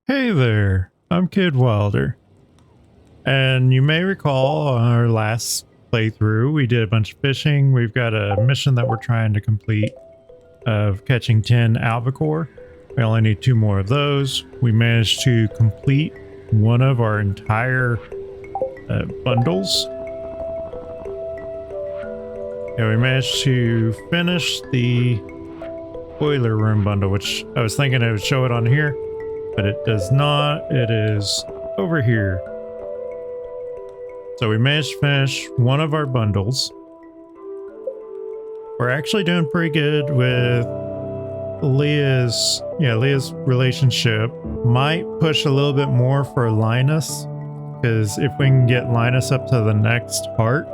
Hey there, I'm Kid Wilder, and you may recall on our last playthrough we did a bunch of fishing. We've got a mission that we're trying to complete of catching 10 albacore. We only need 2 more of those. We managed to complete one of our entire bundles. Yeah, we managed to finish the boiler room bundle, which I was thinking it would show it on here, but it does not. It is over here. So we managed to finish one of our bundles. We're actually doing pretty good with Leah's relationship. Might push a little bit more for Linus, because if we can get Linus up to the next heart,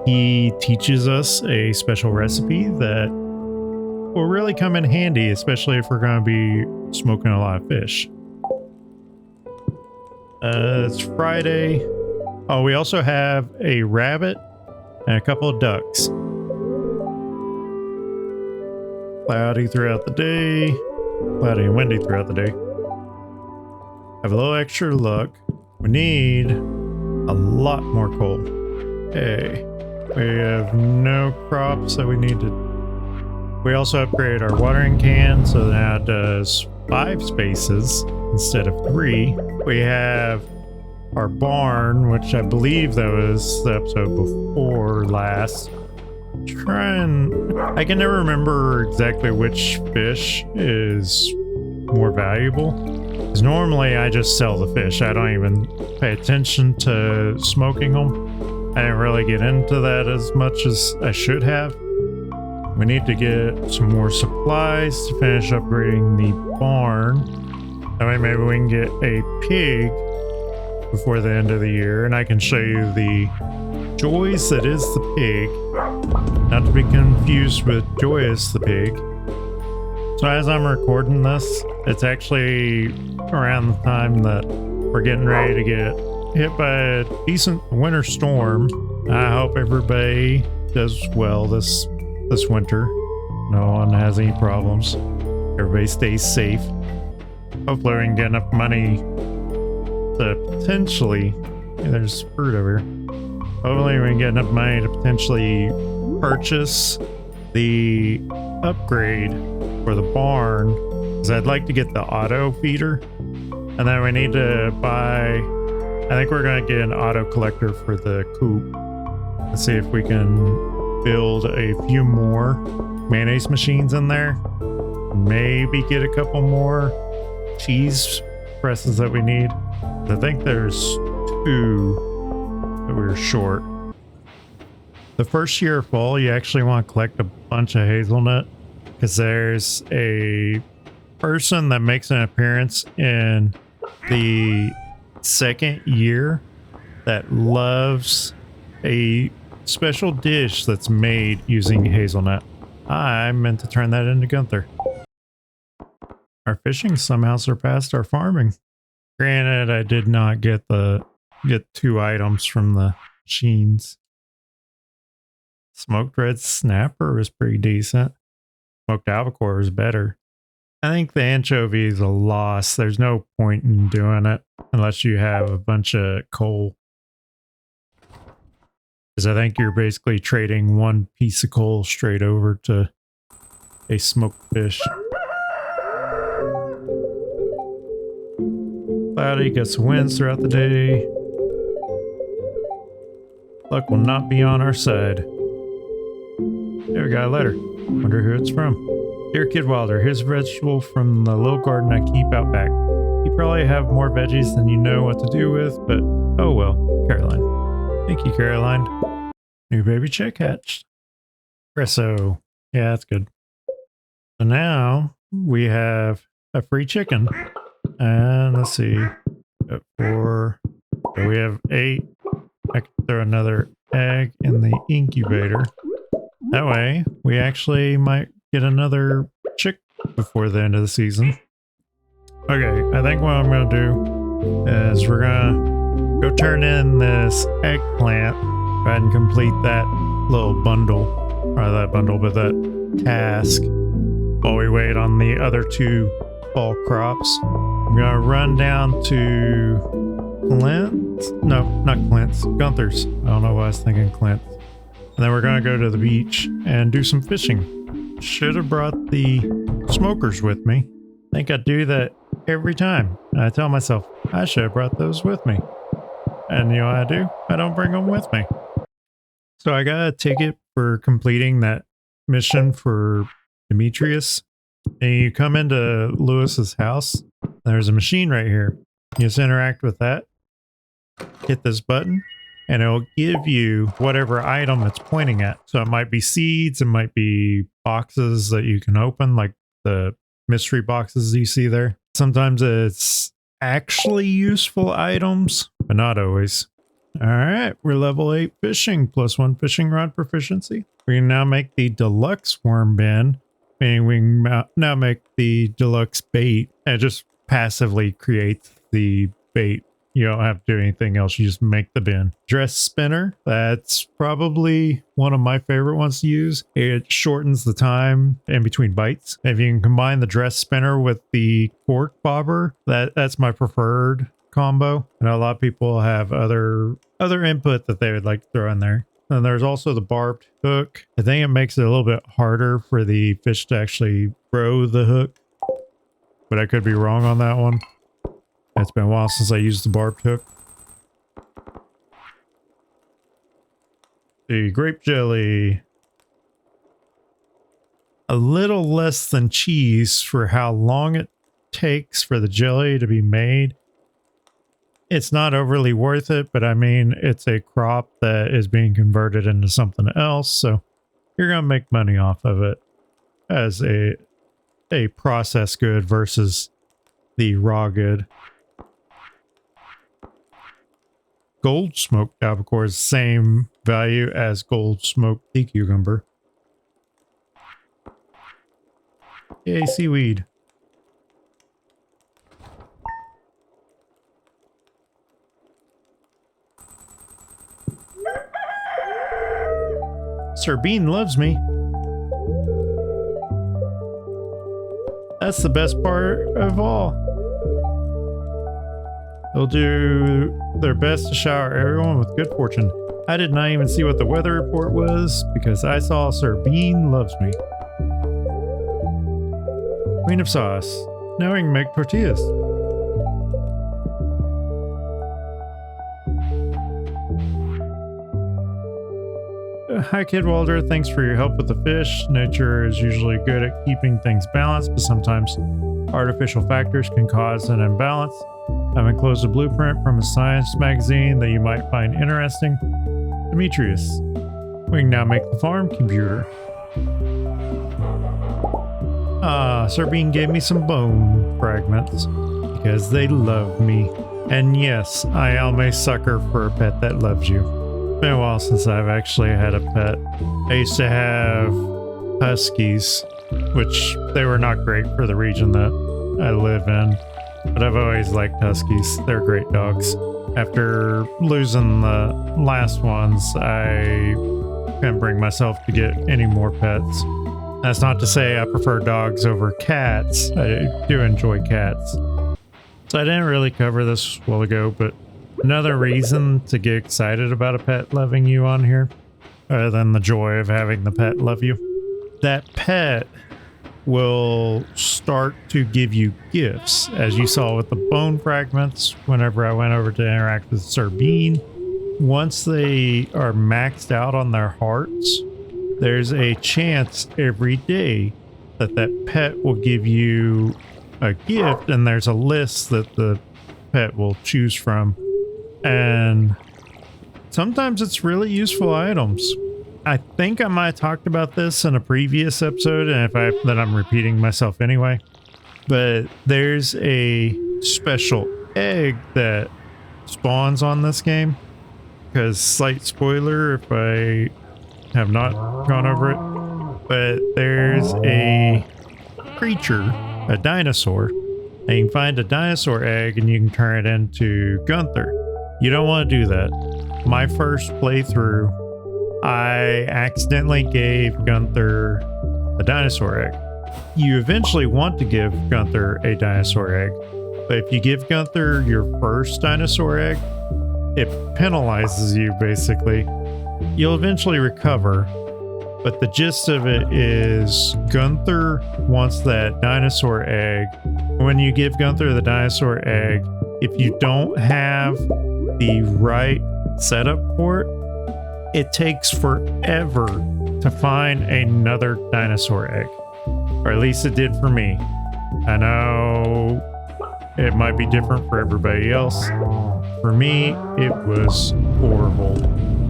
he teaches us a special recipe that will really come in handy, especially if we're going to be smoking a lot of fish. It's Friday. Oh, we also have a rabbit and a couple of ducks. Cloudy throughout the day. Cloudy and windy throughout the day. Have a little extra luck. We need a lot more coal. Okay. We have no crops that we need to... We also upgraded our watering can, so now it does 5 spaces instead of 3. We have our barn, which I believe that was the episode before last. I can never remember exactly which fish is more valuable, because normally I just sell the fish. I don't even pay attention to smoking them. I didn't really get into that as much as I should have. We need to get some more supplies to finish upgrading the barn. That way maybe we can get a pig before the end of the year, and I can show you the Joyce that is the pig, not to be confused with Joyous the pig. So as I'm recording this, it's actually around the time that we're getting ready to get hit by a decent winter storm. I hope everybody does well this winter. No one has any problems. Everybody stays safe. Hopefully we can get enough money to potentially... Yeah, there's fruit over here. Hopefully we can get enough money to potentially purchase the upgrade for the barn, because I'd like to get the auto feeder, and then we need to buy... I think we're going to get an auto collector for the coop. Let's see if we can build a few more mayonnaise machines in there. Maybe get a couple more cheese presses that we need. I think there's 2 that we were short. The first year of fall, you actually want to collect a bunch of hazelnut, because there's a person that makes an appearance in the second year that loves a special dish that's made using hazelnut. I meant to turn that into Gunther. Our fishing somehow surpassed our farming. Granted, I did not get 2 items from the machines. Smoked red snapper was pretty decent. Smoked albacore was better. I think the anchovy is a loss. There's no point in doing it unless you have a bunch of coal. Because I think you're basically trading 1 piece of coal straight over to a smoked fish. Cloudy, got some winds throughout the day. Luck will not be on our side. There we got a letter. Wonder who it's from. Dear Kid Wilder, here's a vegetable from the little garden I keep out back. You probably have more veggies than you know what to do with, but oh well. Caroline. Thank you, Caroline. New baby chick hatched. Presso. Yeah, that's good. So now we have a free chicken. And let's see. Got 4. So we have 8. I can throw another egg in the incubator. That way, we actually might get another chick before the end of the season. Okay, I think what I'm going to do is we're going to go turn in this eggplant. Go ahead and complete that little bundle. Or that bundle, but that task. While we wait on the other 2 fall crops. I'm gonna run down to Clint's. No, not Clint's. Gunther's. I don't know why I was thinking Clint's. And then we're gonna go to the beach and do some fishing. Should have brought the smokers with me. I think I do that every time. And I tell myself, I should have brought those with me. And you know what I do? I don't bring them with me. So I got a ticket for completing that mission for Demetrius. And you come into Lewis's house. There's a machine right here. You just interact with that. Hit this button. And it'll give you whatever item it's pointing at. So it might be seeds. It might be boxes that you can open, like the mystery boxes you see there. Sometimes it's actually useful items, but not always. All right, we're level 8 fishing, +1 fishing rod proficiency. We can now make the deluxe worm bin, meaning we can now make the deluxe bait. And it just passively creates the bait. You don't have to do anything else. You just make the bin. Dress spinner. That's probably one of my favorite ones to use. It shortens the time in between bites. If you can combine the dress spinner with the cork bobber, that's my preferred combo. I know a lot of people have other input that they would like to throw in there. And there's also the barbed hook. I think it makes it a little bit harder for the fish to actually throw the hook, but I could be wrong on that one. It's been a while since I used the barbed hook. The grape jelly. A little less than cheese for how long it takes for the jelly to be made. It's not overly worth it, but I mean, it's a crop that is being converted into something else, so you're going to make money off of it as a processed good versus the raw good. Gold smoked albacore is the same value as gold smoked sea cucumber. Yay, seaweed. Sir Bean loves me. That's the best part of all. They'll do their best to shower everyone with good fortune. I did not even see what the weather report was because I saw Sir Bean loves me. Queen of sauce. Now we can make tortillas. Hi Kid Walder, thanks for your help with the fish. Nature is usually good at keeping things balanced, but sometimes artificial factors can cause an imbalance. I've enclosed a blueprint from a science magazine that you might find interesting. Demetrius. We can now make the farm computer. Sir Bean gave me some bone fragments because they love me. And yes, I am a sucker for a pet that loves you. It's been a while since I've actually had a pet. I used to have huskies, which they were not great for the region that I live in. But I've always liked huskies. They're great dogs. After losing the last ones, I couldn't bring myself to get any more pets. That's not to say I prefer dogs over cats. I do enjoy cats. So I didn't really cover this a while ago, but another reason to get excited about a pet loving you on here, other than the joy of having the pet love you, that pet will start to give you gifts, as you saw with the bone fragments whenever I went over to interact with Sir Bean. Once they are maxed out on their hearts, there's a chance every day that that pet will give you a gift, and there's a list that the pet will choose from. And sometimes it's really useful items. I think I might have talked about this in a previous episode, and then I'm repeating myself anyway. But there's a special egg that spawns on this game. Because, slight spoiler if I have not gone over it. But there's a creature, a dinosaur. And you can find a dinosaur egg and you can turn it into Gunther. You don't want to do that. My first playthrough, I accidentally gave Gunther a dinosaur egg. You eventually want to give Gunther a dinosaur egg, But if you give Gunther your first dinosaur egg, it penalizes you basically. You'll eventually recover, but the gist of it is Gunther wants that dinosaur egg. When you give Gunther the dinosaur egg, if you don't have the right setup for it, it takes forever to find another dinosaur egg. Or at least it did for me. I know it might be different for everybody else. For me, it was horrible.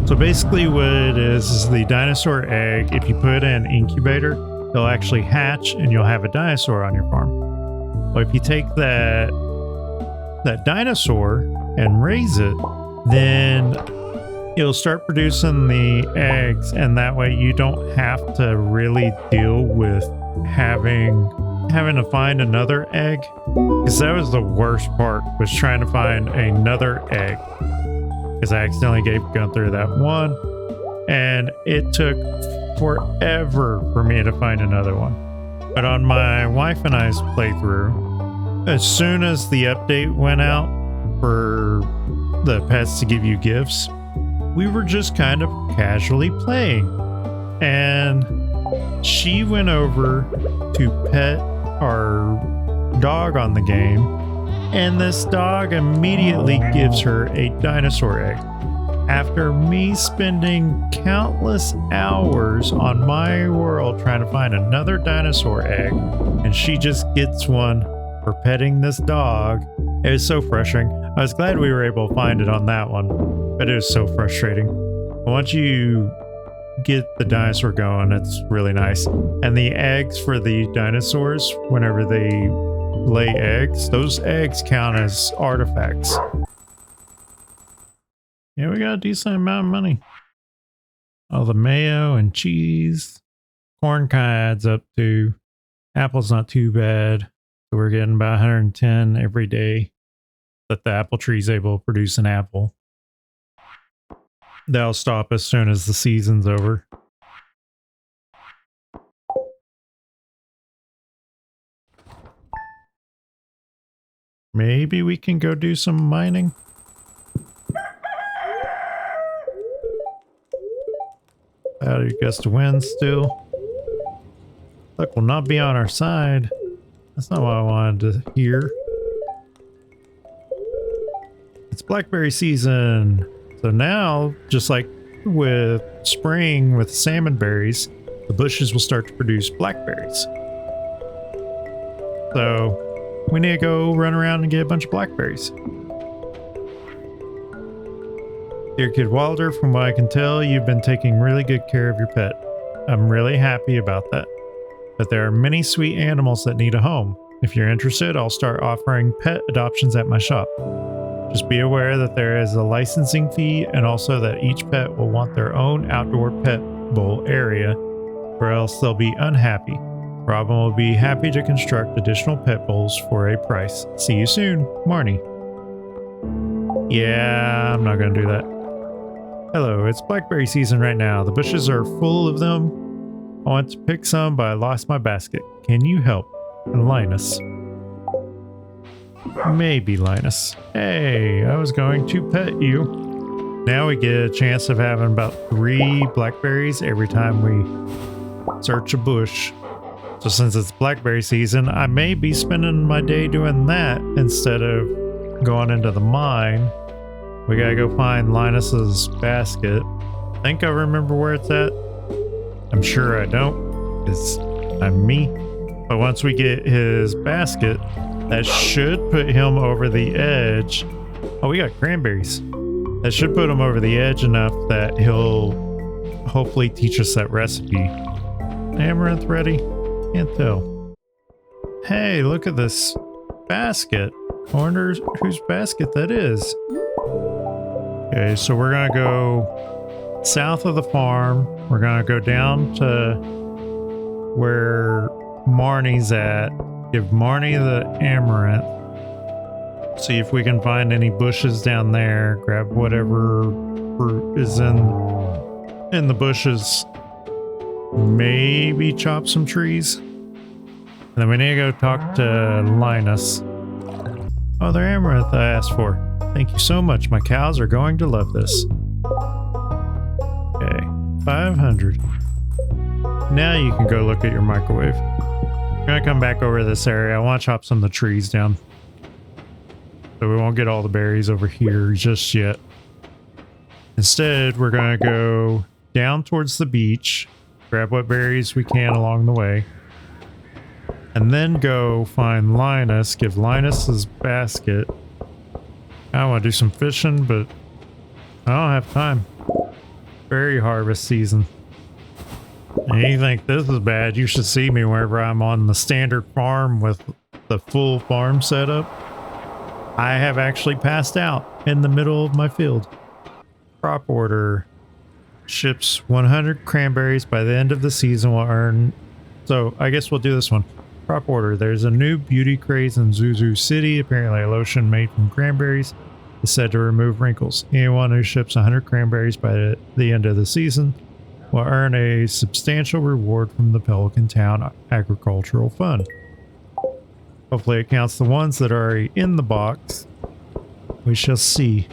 So basically what it is the dinosaur egg, if you put it in an incubator, they'll actually hatch and you'll have a dinosaur on your farm. But if you take that dinosaur and raise it, then it'll start producing the eggs, and that way you don't have to really deal with having to find another egg, because that was the worst part, was trying to find another egg, because I accidentally gave Gunther that one and it took forever for me to find another one. But on my wife and I's playthrough, as soon as the update went out for the pets to give you gifts, we were just kind of casually playing, and she went over to pet our dog on the game, and this dog immediately gives her a dinosaur egg. After me spending countless hours on my world trying to find another dinosaur egg, and she just gets one for petting this dog. It was so frustrating. I was glad we were able to find it on that one, but it was so frustrating. Once you get the dinosaur going, it's really nice. And the eggs for the dinosaurs, whenever they lay eggs, those eggs count as artifacts. Yeah, we got a decent amount of money. All the mayo and cheese. Corn kind of adds up too. Apple's not too bad. So we're getting about 110 every day that the apple tree's able to produce an apple. That'll stop as soon as the season's over. Maybe we can go do some mining. Battery gust of wind still. Luck will not be on our side. That's not what I wanted to hear. It's blackberry season. So now, just like with spring with salmon berries, the bushes will start to produce blackberries. So we need to go run around and get a bunch of blackberries. Dear Kid Wilder, from what I can tell, you've been taking really good care of your pet. I'm really happy about that. But there are many sweet animals that need a home. If you're interested, I'll start offering pet adoptions at my shop. Just be aware that there is a licensing fee, and also that each pet will want their own outdoor pet bowl area, or else they'll be unhappy. Robin will be happy to construct additional pet bowls for a price. See you soon, Marnie. Yeah, I'm not going to do that. Hello, it's blackberry season right now. The bushes are full of them. I want to pick some, but I lost my basket. Can you help? Linus. Maybe Linus. Hey, I was going to pet you. Now we get a chance of having about 3 blackberries every time we search a bush. So since it's blackberry season, I may be spending my day doing that instead of going into the mine. We gotta go find Linus's basket. I think I remember where it's at. I'm sure I don't, because I'm me. But once we get his basket, that should put him over the edge. Oh, we got cranberries. That should put him over the edge enough that he'll hopefully teach us that recipe. Amaranth ready? Can't tell. Hey, look at this basket. I wonder whose basket that is. Okay, so we're gonna go south of the farm. We're gonna go down to where Marnie's at. Give Marnie the amaranth. See if we can find any bushes down there. Grab whatever fruit is in the bushes. Maybe chop some trees. And then we need to go talk to Linus. Oh, the amaranth I asked for. Thank you so much. My cows are going to love this. Okay, 500. Now you can go look at your microwave. I'm gonna come back over this area. I want to chop some of the trees down, so we won't get all the berries over here just yet. Instead, we're gonna go down towards the beach, grab what berries we can along the way, and then go find Linus, give Linus his basket. I want to do some fishing, but I don't have time. Berry harvest season. And you think this is bad, you should see me whenever I'm on the standard farm with the full farm setup. I have actually passed out in the middle of my field. Crop order. Ships 100 cranberries by the end of the season will earn... So I guess we'll do this one. Crop order. There's a new beauty craze in Zuzu City. Apparently a lotion made from cranberries is said to remove wrinkles. Anyone who ships 100 cranberries by the end of the season will earn a substantial reward from the Pelican Town Agricultural Fund. Hopefully it counts the ones that are already in the box. We shall see.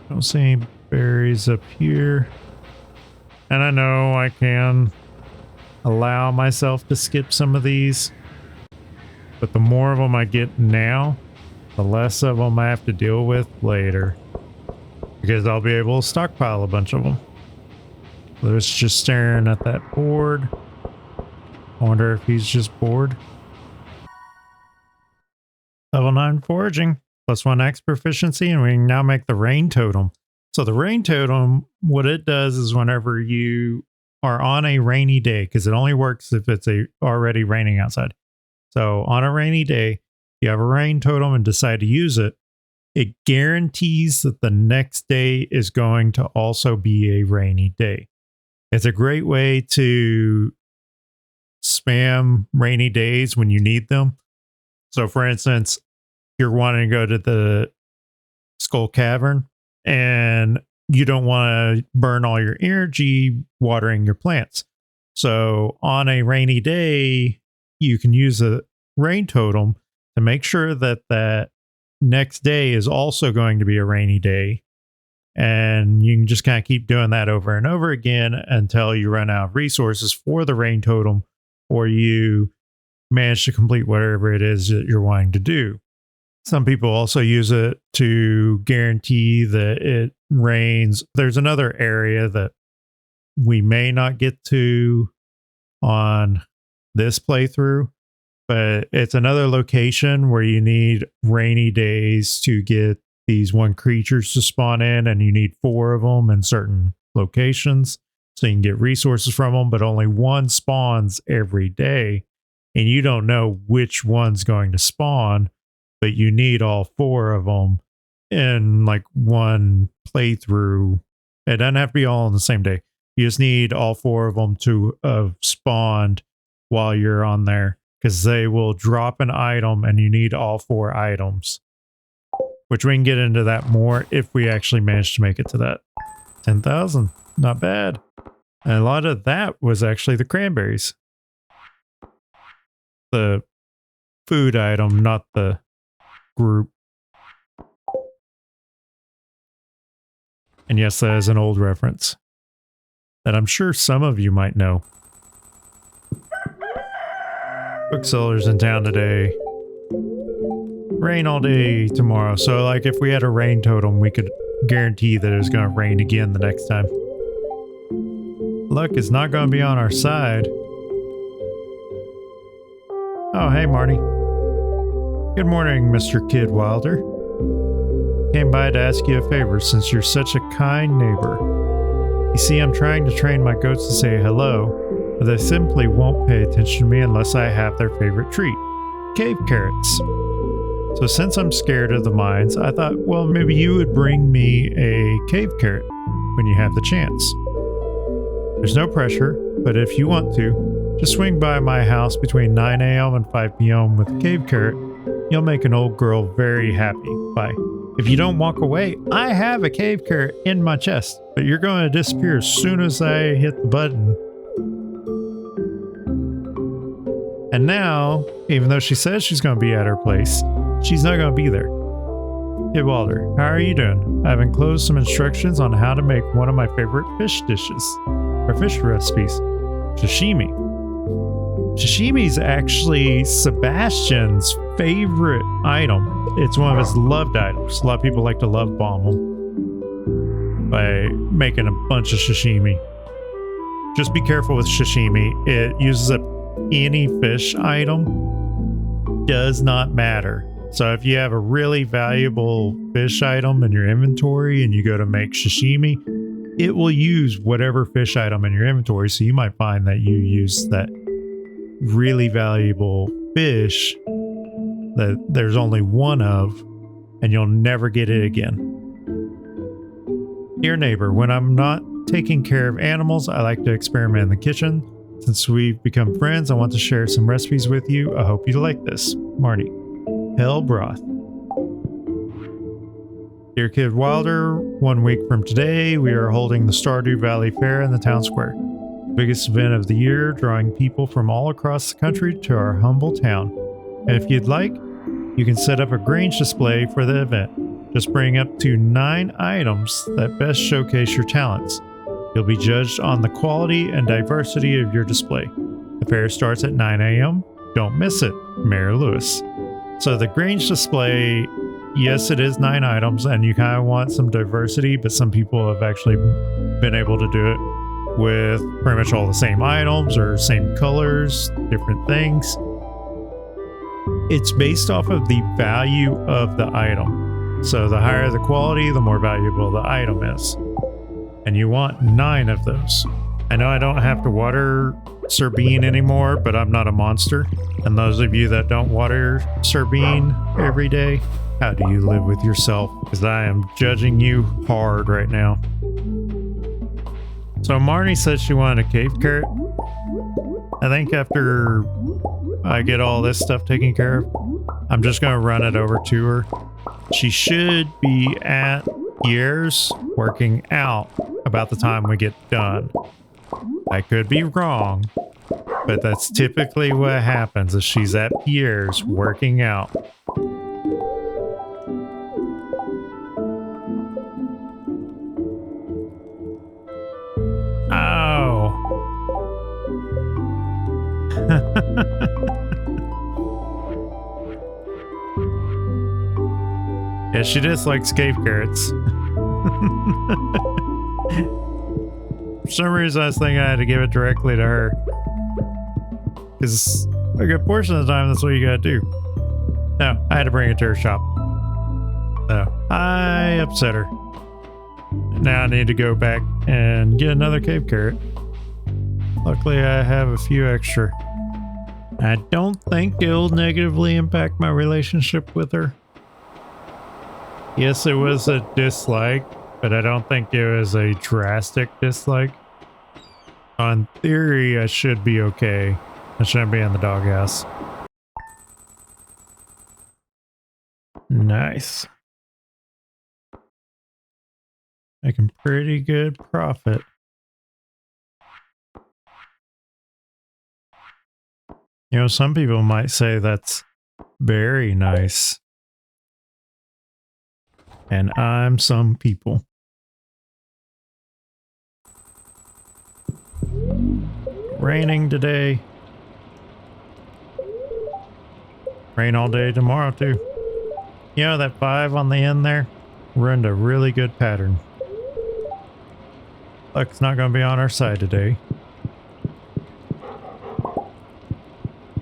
Don't see any berries up here. And I know I can allow myself to skip some of these, but the more of them I get now, the less of them I have to deal with later, because I'll be able to stockpile a bunch of them. Louis just staring at that board. I wonder if he's just bored. Level 9 foraging, +1 axe proficiency, and we can now make the rain totem. So the rain totem, what it does is whenever you are on a rainy day, because it only works if it's already raining outside. So on a rainy day, you have a rain totem and decide to use it, it guarantees that the next day is going to also be a rainy day. It's a great way to spam rainy days when you need them. So for instance, you're wanting to go to the Skull Cavern and you don't want to burn all your energy watering your plants. So on a rainy day, you can use a rain totem to make sure that that next day is also going to be a rainy day. And you can just kind of keep doing that over and over again until you run out of resources for the rain totem, or you manage to complete whatever it is that you're wanting to do. Some people also use it to guarantee that it rains. There's another area that we may not get to on this playthrough, but it's another location where you need rainy days to get these one creatures to spawn in, and you need 4 of them in certain locations so you can get resources from them, but only one spawns every day, and you don't know which one's going to spawn, but you need all 4 of them in like one playthrough. It doesn't have to be all on the same day. You just need all 4 of them to have spawned while you're on there, because they will drop an item and you need all 4 items, which we can get into that more if we actually manage to make it to that. 10,000, not bad. And a lot of that was actually the cranberries. The food item, not the group. And yes, that is an old reference that I'm sure some of you might know. Booksellers in town today. Rain all day tomorrow. So like if we had a rain totem, we could guarantee that it was going to rain again the next time. Luck is not going to be on our side. Oh, hey, Marty. Good morning, Mr. Kid Wilder. Came by to ask you a favor since you're such a kind neighbor. You see, I'm trying to train my goats to say hello, but they simply won't pay attention to me unless I have their favorite treat, cave carrots. So since I'm scared of the mines, I thought, well, maybe you would bring me a cave carrot when you have the chance. There's no pressure, but if you want to, just swing by my house between 9 a.m. and 5 p.m. with a cave carrot. You'll make an old girl very happy. Bye. If you don't walk away, I have a cave carrot in my chest, but you're going to disappear as soon as I hit the button. And now, even though she says she's going to be at her place, she's not gonna be there. Hey Walter, how are you doing? I've enclosed some instructions on how to make one of my favorite fish dishes, or fish recipes, sashimi. Sashimi is actually Sebastian's favorite item. It's one of his loved items. A lot of people like to love bomb him by making a bunch of sashimi. Just be careful with sashimi. It uses up any fish item. Does not matter. So if you have a really valuable fish item in your inventory and you go to make sashimi, it will use whatever fish item in your inventory. So you might find that you use that really valuable fish that there's only one of, and you'll never get it again. Dear neighbor, when I'm not taking care of animals, I like to experiment in the kitchen. Since we've become friends, I want to share some recipes with you. I hope you like this. Marty. Hell broth. Dear Kid Wilder, 1 week from today, we are holding the Stardew Valley Fair in the town square. The biggest event of the year, drawing people from all across the country to our humble town. And if you'd like, you can set up a grange display for the event. Just bring up to 9 items that best showcase your talents. You'll be judged on the quality and diversity of your display. The fair starts at 9 a.m. Don't miss it. Mayor Lewis. So the grange display, yes, it is 9 items, and you kind of want some diversity, but some people have actually been able to do it with pretty much all the same items or same colors, different things. It's based off of the value of the item. So the higher the quality, the more valuable the item is. And you want 9 of those. I know I don't have to water Serbine anymore, but I'm not a monster. And those of you that don't water Serbine every day, how do you live with yourself? Because I am judging you hard right now. So Marnie said she wanted a cave carrot. I think after I get all this stuff taken care of, I'm just going to run it over to her. She should be at Pierre's working out about the time we get done. I could be wrong, but that's typically what happens is she's at Pierre's working out. Oh. Yeah, she just likes cave carrots. For some reason, I was thinking I had to give it directly to her. Because a good portion of the time, that's what you gotta do. No, I had to bring it to her shop. So, I upset her. Now I need to go back and get another cave carrot. Luckily, I have a few extra. I don't think it'll negatively impact my relationship with her. Yes, it was a dislike, but I don't think it was a drastic dislike. On theory, I should be okay. I shouldn't be in the doghouse. Nice. Making pretty good profit. You know, some people might say that's very nice. And I'm some people. Raining today. Rain all day tomorrow too. You know that 5 on the end there? We're in a really good pattern. Luck's not going to be on our side today.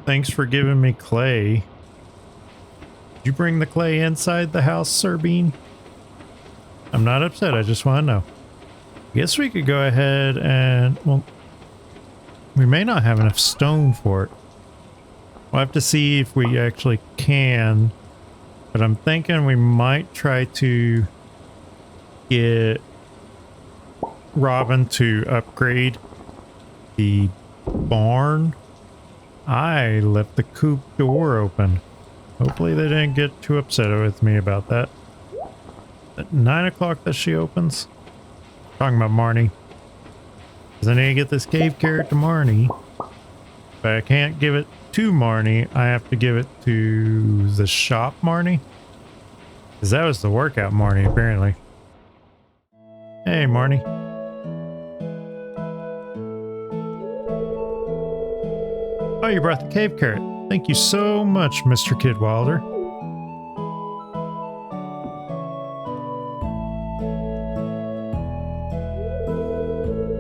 Thanks for giving me clay. Did you bring the clay inside the house, Serbine? I'm not upset, I just want to know. I guess we could go ahead and, well, we may not have enough stone for it. We'll have to see if we actually can, but I'm thinking we might try to get Robin to upgrade the barn. I left the coop door open. Hopefully they didn't get too upset with me about that. At 9 o'clock that she opens. Talking about Marnie. Because I need to get this cave carrot to Marnie. But I can't give it to Marnie, I have to give it to the shop Marnie. Because that was the workout Marnie, apparently. Hey, Marnie. Oh, you brought the cave carrot. Thank you so much, Mr. Kidwilder.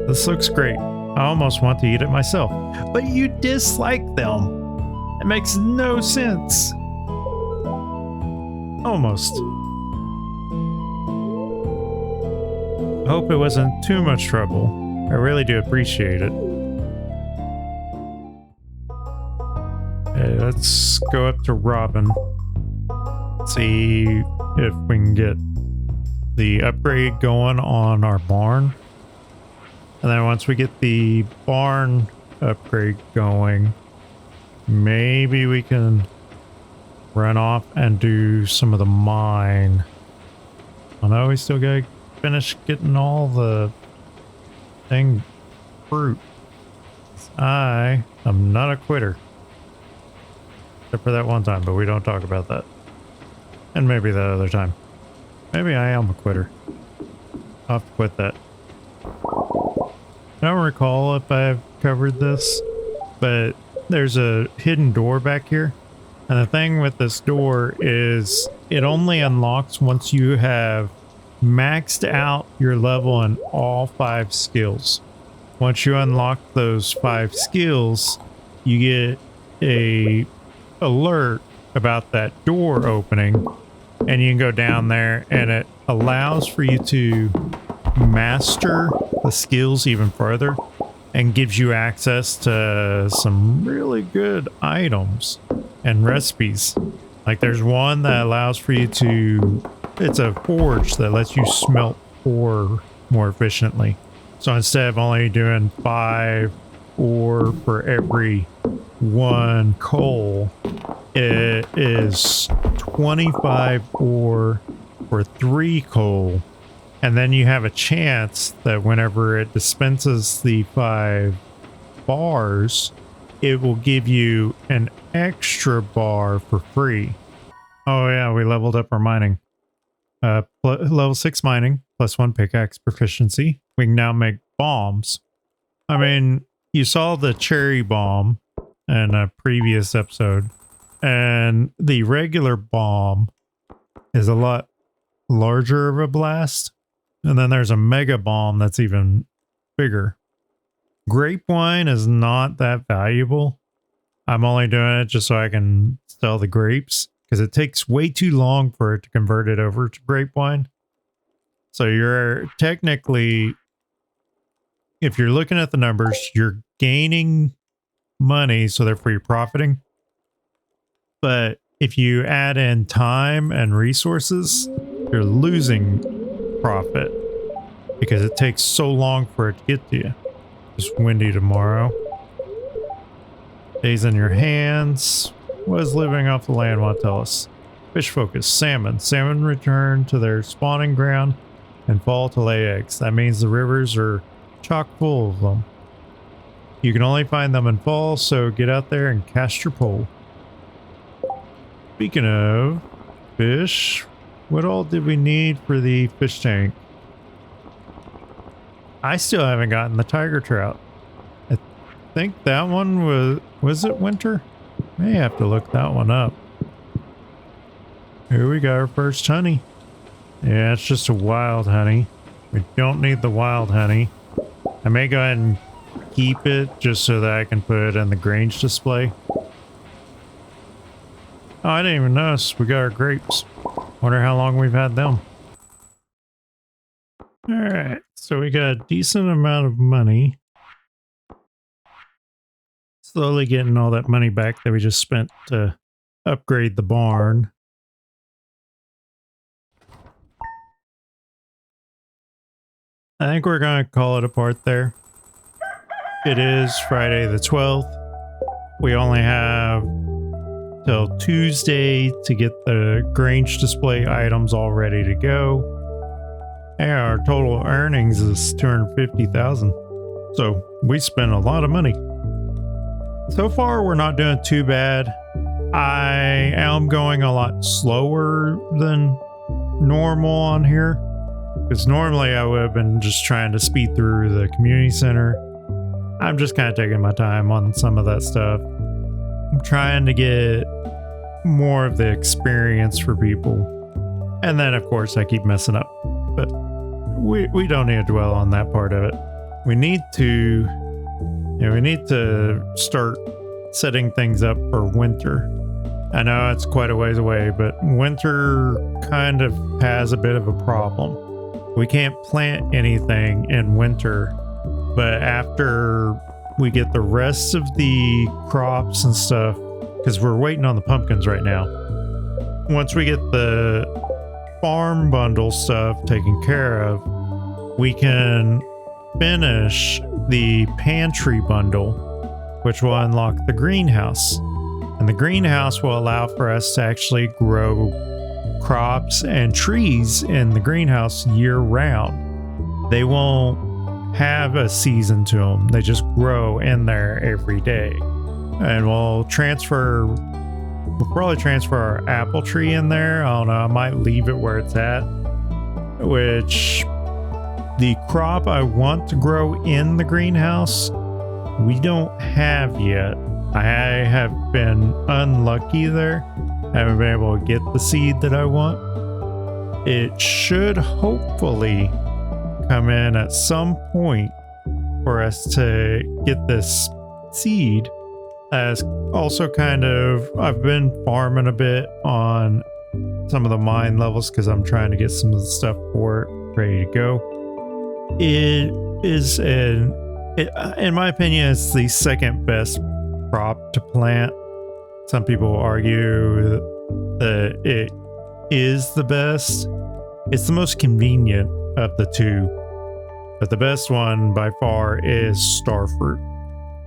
This looks great. I almost want to eat it myself. But you dislike them. It makes no sense. Almost. I hope it wasn't too much trouble. I really do appreciate it. Okay, let's go up to Robin. See if we can get the upgrade going on our barn. And then once we get the barn upgrade going, maybe we can run off and do some of the mine. I know we still gotta finish getting all the fruit. I am not a quitter. Except for that one time, but we don't talk about that. And maybe that other time. Maybe I am a quitter. I'll have to quit that. I don't recall if I've covered this, but there's a hidden door back here. And the thing with this door is it only unlocks once you have maxed out your level in all 5 skills. Once you unlock those 5 skills, you get a alert about that door opening, and you can go down there and it allows for you to master the skills even further and gives you access to some really good items and recipes. Like there's one that allows for you to, it's a forge that lets you smelt ore more efficiently. So instead of only doing 5 ore for every 1 coal, it is 25 ore for 3 coal. And then you have a chance that whenever it dispenses the 5 bars, it will give you an extra bar for free. Oh yeah, we leveled up our mining. Level 6 mining, +1 pickaxe proficiency. We can now make bombs. I mean, you saw the cherry bomb in a previous episode, and the regular bomb is a lot larger of a blast. And then there's a mega bomb that's even bigger. Grape wine is not that valuable. I'm only doing it just so I can sell the grapes, because it takes way too long for it to convert it over to grape wine. So you're technically, if you're looking at the numbers, you're gaining money, so therefore you're profiting. But if you add in time and resources, you're losing profit because it takes so long for it to get to you. It's windy tomorrow. Days in your hands. What does living off the land want to tell us? Fish focus. Salmon. Salmon return to their spawning ground and fall to lay eggs. That means the rivers are chock full of them. You can only find them in fall, so get out there and cast your pole. Speaking of fish, what all did we need for the fish tank? I still haven't gotten the tiger trout. I think that one was it winter? May have to look that one up. Here we got our first honey. Yeah, it's just a wild honey. We don't need the wild honey. I may go ahead and keep it just so that I can put it in the grange display. Oh, I didn't even notice we got our grapes. Wonder how long we've had them. Alright, so we got a decent amount of money. Slowly getting all that money back that we just spent to upgrade the barn. I think we're going to call it a part there. It is Friday the 12th. We only have till Tuesday to get the grange display items all ready to go. And our total earnings is $250,000. So we spent a lot of money. so far we're not doing too bad. I am going a lot slower than normal on here, because normally I would have been just trying to speed through the community center. I'm just kind of taking my time on some of that stuff. I'm trying to get more of the experience for people. And then of course I keep messing up, but we don't need to dwell on that part of it. We need to start setting things up for winter. I know it's quite a ways away, but winter kind of has a bit of a problem. We can't plant anything in winter, but after we get the rest of the crops and stuff, because we're waiting on the pumpkins right now. Once we get the farm bundle stuff taken care of, we can finish the pantry bundle, which will unlock the greenhouse. And the greenhouse will allow for us to actually grow crops and trees in the greenhouse year round. They won't have a season to them. They just grow in there every day. And we'll probably transfer our apple tree in there. I don't know, I might leave it where it's at. Which, the crop I want to grow in the greenhouse, we don't have yet. I have been unlucky there. I haven't been able to get the seed that I want. It should hopefully come in at some point for us to get this seed. As also kind of, I've been farming a bit on some of the mine levels because I'm trying to get some of the stuff for it ready to go. It is in my opinion, it's the second best crop to plant. Some people argue that it is the best. It's the most convenient of the two, but the best one by far is starfruit.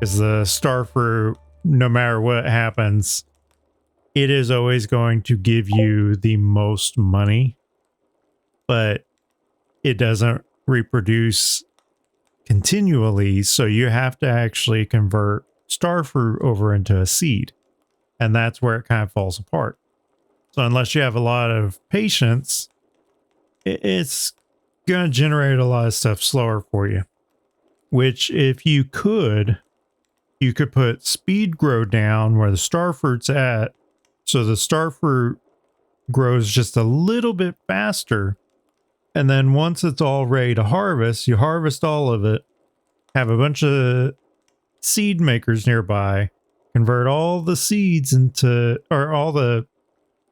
Because the starfruit, no matter what happens, it is always going to give you the most money, but it doesn't reproduce continually, so you have to actually convert starfruit over into a seed, and that's where it kind of falls apart. So unless you have a lot of patience, it's going to generate a lot of stuff slower for you. Which, if you could put speed grow down where the starfruit's at, so the starfruit grows just a little bit faster. And then once it's all ready to harvest, you harvest all of it, have a bunch of seed makers nearby, convert all the seeds or all the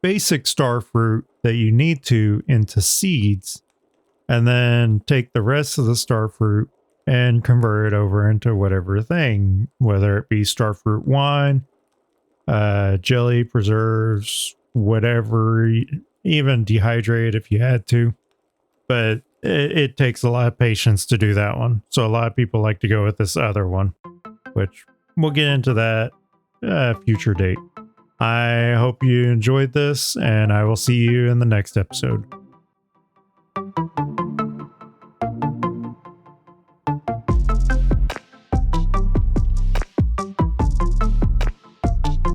basic starfruit that you need to into seeds, and then take the rest of the starfruit and convert it over into whatever thing, whether it be starfruit wine, jelly, preserves, whatever, even dehydrate if you had to. But it takes a lot of patience to do that one. So a lot of people like to go with this other one, which we'll get into that future date. I hope you enjoyed this, and I will see you in the next episode.